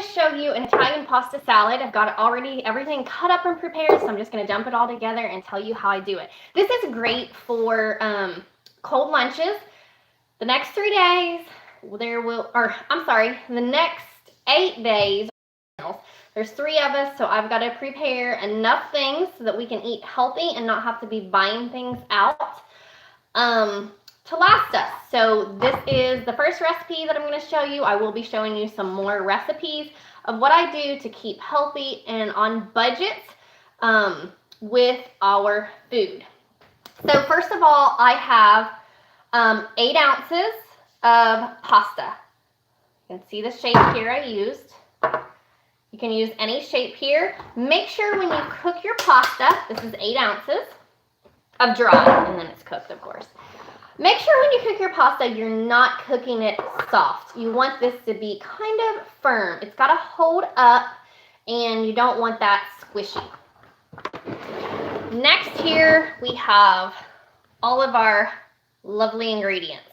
to show you an Italian pasta salad. I've got already everything cut up and prepared, so I'm just going to dump it all together and tell you how I do it. This is great for cold lunches. The next 3 days, the next 8 days, there's 3 of us, so I've got to prepare enough things so that we can eat healthy and not have to be buying things out to last us. So this is the first recipe that I'm going to show you. I will be showing you some more recipes of what I do to keep healthy and on budget with our food. So first of all, I have 8 ounces of pasta. You can see the shape here I used. You can use any shape here. Make sure when you cook your pasta, this is 8 ounces of dry, and then it's cooked, of course. Make sure when you cook your pasta, you're not cooking it soft. You want this to be kind of firm. It's got to hold up, and you don't want that squishy. Next here, we have all of our lovely ingredients.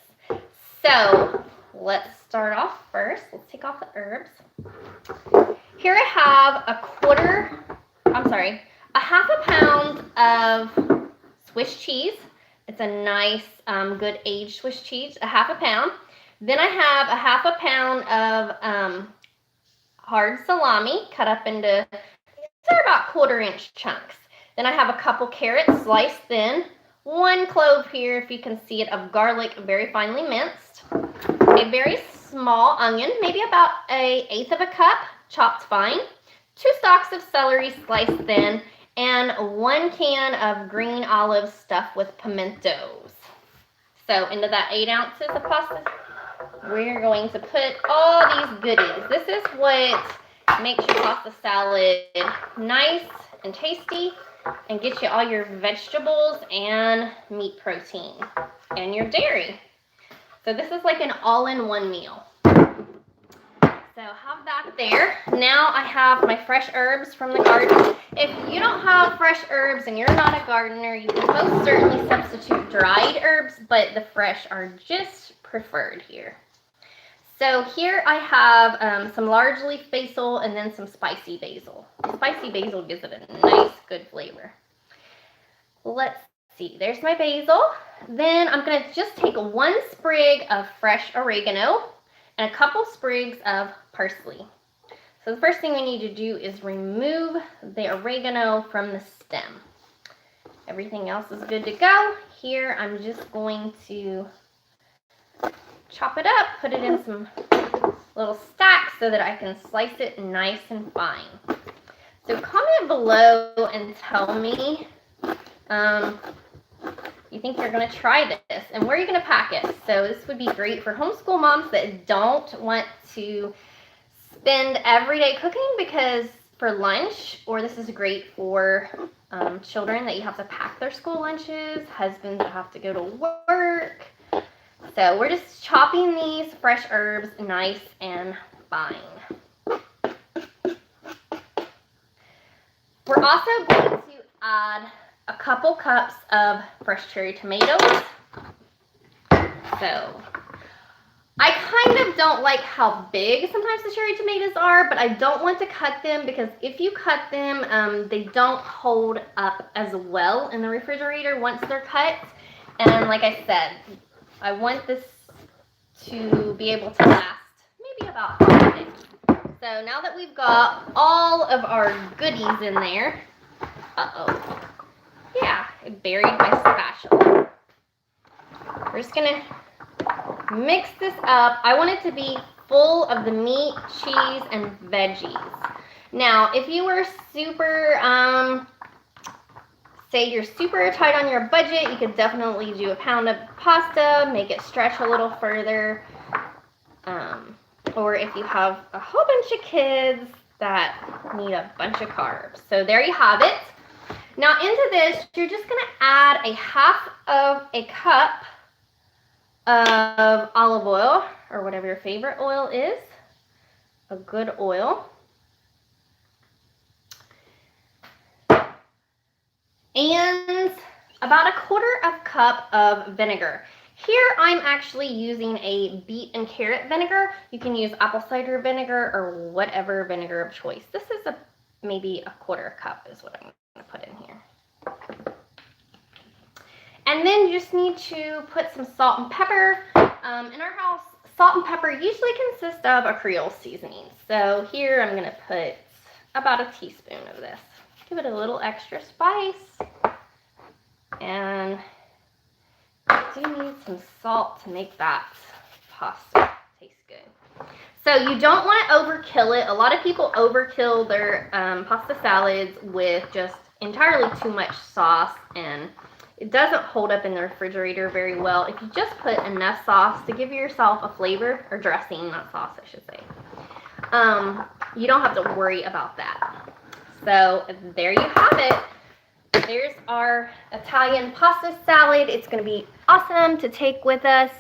So let's start off first. Let's take off the herbs. Here I have a half a pound of Swiss cheese. It's a nice, good aged Swiss cheese, a half a pound. Then I have a half a pound of hard salami cut up into, they're about 1/4 inch chunks. Then I have a couple carrots sliced thin, 1 clove here, if you can see it, of garlic very finely minced, a very small onion, maybe about 1/8 of a cup, chopped fine, 2 stalks of celery sliced thin, and 1 can of green olives stuffed with pimentos. So into that 8 ounces of pasta, we're going to put all these goodies. This is what makes your pasta salad nice and tasty and get you all your vegetables and meat protein and your dairy. So this is like an all-in-one meal. So have that there. Now I have my fresh herbs from the garden. If you don't have fresh herbs and you're not a gardener, you can most certainly substitute dried herbs, but the fresh are just preferred here. So here I have some large leaf basil and then some spicy basil. Spicy basil gives it a nice, good flavor. Let's see, there's my basil. Then I'm going to just take 1 sprig of fresh oregano and a couple sprigs of parsley. So the first thing we need to do is remove the oregano from the stem. Everything else is good to go. Here I'm just going to chop it up, put it in some little stacks so that I can slice it nice and fine. So comment below and tell me you think you're going to try this and where you're going to pack it. So this would be great for homeschool moms that don't want to spend every day cooking because for lunch, or this is great for children that you have to pack their school lunches, husbands that have to go to work. So we're just chopping these fresh herbs nice and fine. We're also going to add a couple cups of fresh cherry tomatoes. So I kind of don't like how big sometimes the cherry tomatoes are, but I don't want to cut them because if you cut them, they don't hold up as well in the refrigerator once they're cut. And like I said, I want this to be able to last maybe about 5 days. So now that we've got all of our goodies in there, yeah, I buried my spatula. We're just gonna mix this up. I want it to be full of the meat, cheese, and veggies. Now, if you were super, say you're super tight on your budget, you could definitely do a pound of pasta, make it stretch a little further. Or if you have a whole bunch of kids that need a bunch of carbs. So there you have it. Now into this, you're just gonna add a half of a cup of olive oil, or whatever your favorite oil is, a good oil. And about a 1/4 cup of vinegar. Here I'm actually using a beet and carrot vinegar. You can use apple cider vinegar or whatever vinegar of choice. This is maybe a 1/4 cup is what I'm going to put in here. And then you just need to put some salt and pepper. In our house, salt and pepper usually consist of a Creole seasoning. So here I'm going to put about a teaspoon of this. Give it a little extra spice. And I do need some salt to make that pasta taste good. So you don't want to overkill it. A lot of people overkill their pasta salads with just entirely too much sauce, and it doesn't hold up in the refrigerator very well. If you just put enough sauce to give yourself a flavor, or dressing, not sauce I should say, you don't have to worry about that. So there you have it. There's our Italian pasta salad. It's going to be awesome to take with us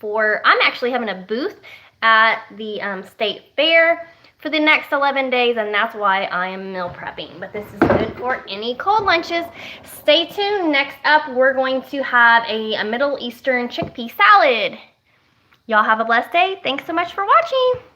I'm actually having a booth at the state fair for the next 11 days, and that's why I am meal prepping. But this is good for any cold lunches. Stay tuned. Next up, we're going to have a Middle Eastern chickpea salad. Y'all have a blessed day. Thanks so much for watching.